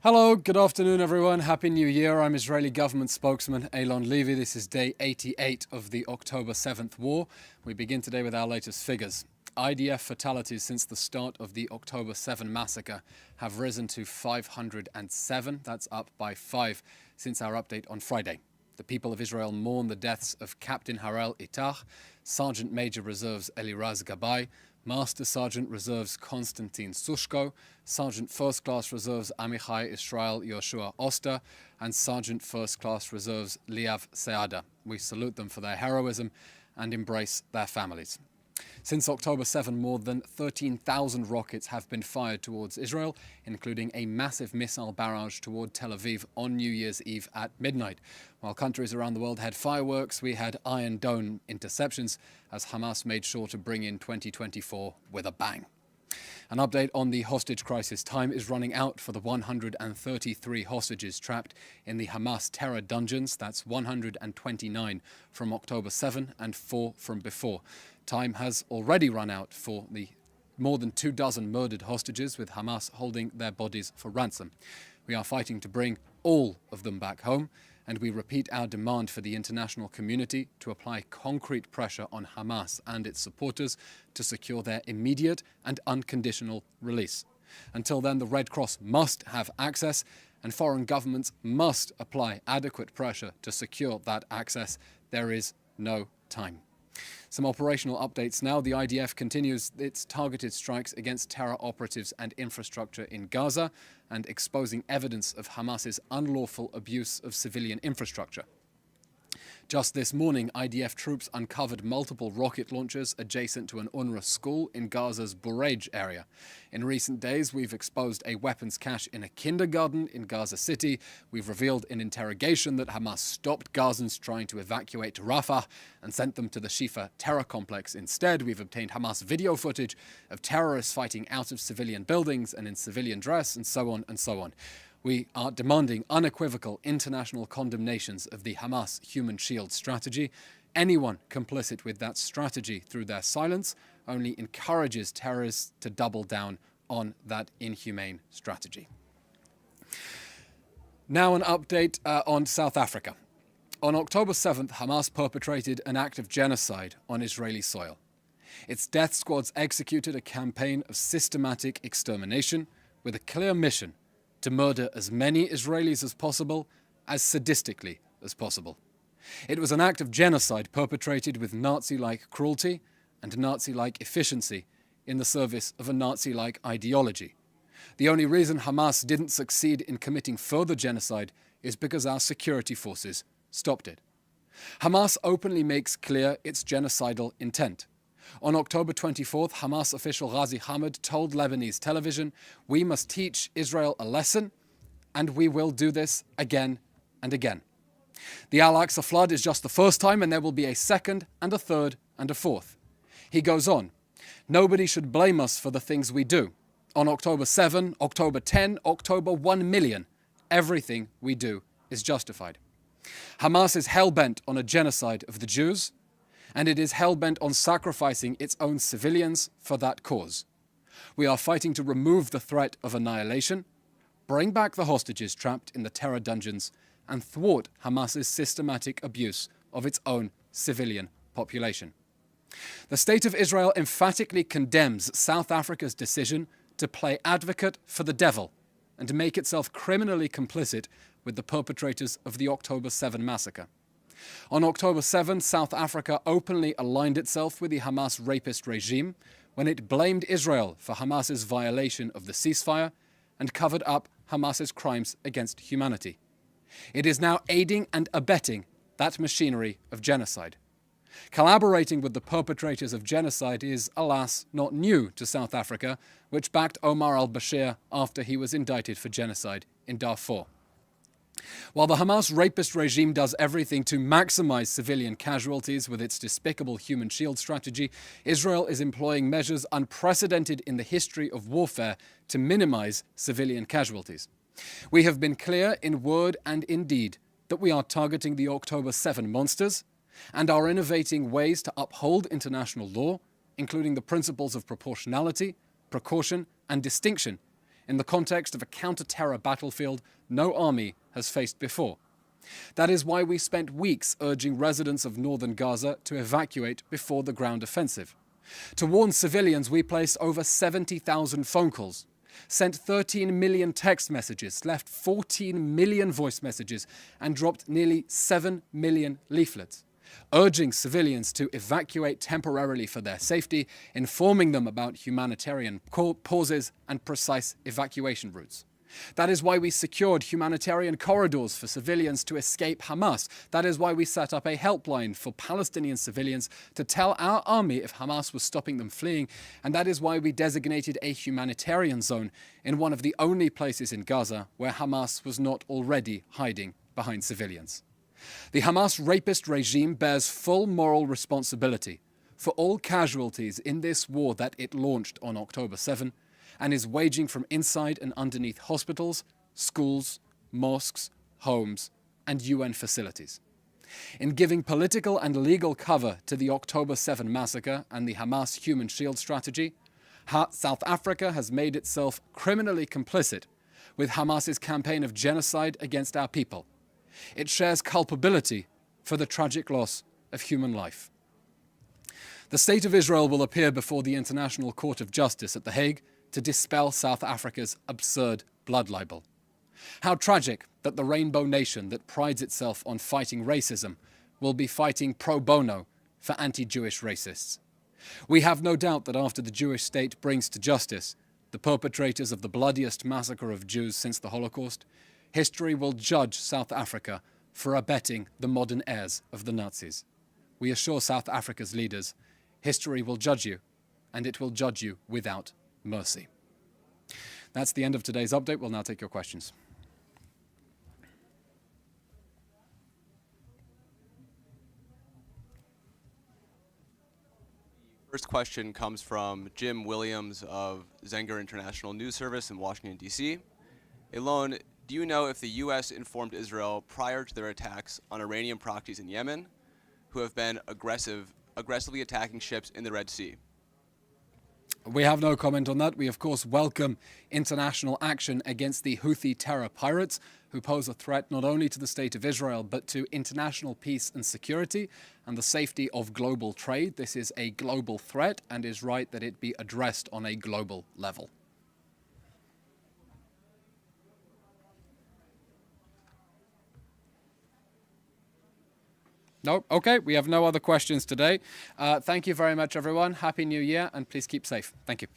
Hello, good afternoon everyone. Happy New Year. I'm Israeli government spokesman Eylon Levy. This is day 88 of the October 7th war. We begin today with our latest figures. IDF fatalities since the start of the October 7 massacre have risen to 507. That's up by 5 since our update on Friday. The people of Israel mourn the deaths of Captain Harel Itach, Sergeant Major Reserves Eliraz Gabay, Master Sergeant Reserves Konstantin Sushko, Sergeant First Class Reserves Amichai Israel Yoshua Oster, and Sergeant First Class Reserves Liav Seada. We salute them for their heroism and embrace their families. Since October 7, more than 13,000 rockets have been fired towards Israel, including a massive missile barrage toward Tel Aviv on New Year's Eve at midnight. While countries around the world had fireworks, we had Iron Dome interceptions as Hamas made sure to bring in 2024 with a bang. An update on the hostage crisis. Time is running out for the 133 hostages trapped in the Hamas terror dungeons. That's 129 from October 7 and 4 from before. Time has already run out for the more than 24 murdered hostages, with Hamas holding their bodies for ransom. We are fighting to bring all of them back home, and we repeat our demand for the international community to apply concrete pressure on Hamas and its supporters to secure their immediate and unconditional release. Until then, the Red Cross must have access, and foreign governments must apply adequate pressure to secure that access. There is no time. Some operational updates now. The IDF continues its targeted strikes against terror operatives and infrastructure in Gaza and exposing evidence of Hamas's unlawful abuse of civilian infrastructure. Just this morning, IDF troops uncovered multiple rocket launchers adjacent to an UNRWA school in Gaza's Bureij area. In recent days, we've exposed a weapons cache in a kindergarten in Gaza City. We've revealed in interrogation that Hamas stopped Gazans trying to evacuate to Rafah and sent them to the Shifa terror complex instead. We've obtained Hamas video footage of terrorists fighting out of civilian buildings and in civilian dress, and so on and so on. We are demanding unequivocal international condemnations of the Hamas human shield strategy. Anyone complicit with that strategy through their silence only encourages terrorists to double down on that inhumane strategy. Now an update on South Africa. On October 7th, Hamas perpetrated an act of genocide on Israeli soil. Its death squads executed a campaign of systematic extermination with a clear mission to murder as many Israelis as possible, as sadistically as possible. It was an act of genocide perpetrated with Nazi-like cruelty and Nazi-like efficiency in the service of a Nazi-like ideology. The only reason Hamas didn't succeed in committing further genocide is because our security forces stopped it. Hamas openly makes clear its genocidal intent. On October 24th, Hamas official Ghazi Hamid told Lebanese television, "We must teach Israel a lesson, and we will do this again and again." The Al-Aqsa flood is just the first time, and there will be a second and a third and a fourth. He goes on, "Nobody should blame us for the things we do. On October 7, October 10, October 1 million, everything we do is justified." Hamas is hell-bent on a genocide of the Jews, and it is hell-bent on sacrificing its own civilians for that cause. We are fighting to remove the threat of annihilation, bring back the hostages trapped in the terror dungeons, and thwart Hamas's systematic abuse of its own civilian population. The State of Israel emphatically condemns South Africa's decision to play advocate for the devil and to make itself criminally complicit with the perpetrators of the October 7 massacre. On October 7, South Africa openly aligned itself with the Hamas rapist regime when it blamed Israel for Hamas's violation of the ceasefire and covered up Hamas's crimes against humanity. It is now aiding and abetting that machinery of genocide. Collaborating with the perpetrators of genocide is, alas, not new to South Africa, which backed Omar al-Bashir after he was indicted for genocide in Darfur. While the Hamas rapist regime does everything to maximize civilian casualties with its despicable human shield strategy, Israel is employing measures unprecedented in the history of warfare to minimize civilian casualties. We have been clear in word and in deed that we are targeting the October 7 monsters and are innovating ways to uphold international law, including the principles of proportionality, precaution, and distinction, in the context of a counter-terror battlefield no army has faced before. That is why we spent weeks urging residents of northern Gaza to evacuate before the ground offensive. To warn civilians, we placed over 70,000 phone calls, sent 13 million text messages, left 14 million voice messages, and dropped nearly 7 million leaflets, urging civilians to evacuate temporarily for their safety, informing them about humanitarian pauses and precise evacuation routes. That is why we secured humanitarian corridors for civilians to escape Hamas. That is why we set up a helpline for Palestinian civilians to tell our army if Hamas was stopping them fleeing. And that is why we designated a humanitarian zone in one of the only places in Gaza where Hamas was not already hiding behind civilians. The Hamas rapist regime bears full moral responsibility for all casualties in this war that it launched on October 7 and is waging from inside and underneath hospitals, schools, mosques, homes, and UN facilities. In giving political and legal cover to the October 7 massacre and the Hamas human shield strategy, South Africa has made itself criminally complicit with Hamas's campaign of genocide against our people. It shares culpability for the tragic loss of human life. The State of Israel will appear before the International Court of Justice at The Hague to dispel South Africa's absurd blood libel. How tragic that the rainbow nation that prides itself on fighting racism will be fighting pro bono for anti-Jewish racists. We have no doubt that after the Jewish state brings to justice the perpetrators of the bloodiest massacre of Jews since the Holocaust, history will judge South Africa for abetting the modern heirs of the Nazis. We assure South Africa's leaders, history will judge you, and it will judge you without mercy. That's the end of today's update. We'll now take your questions. First question comes from Jim Williams of Zenger International News Service in Washington, D.C. Eylon, do you know if the U.S. informed Israel prior to their attacks on Iranian proxies in Yemen, who have been aggressively attacking ships in the Red Sea? We have no comment on that. We, of course, welcome international action against the Houthi terror pirates who pose a threat not only to the State of Israel, but to international peace and security and the safety of global trade. This is a global threat and is right that it be addressed on a global level. No? Okay, we have no other questions today. Thank you very much, everyone. Happy New Year, and please keep safe. Thank you.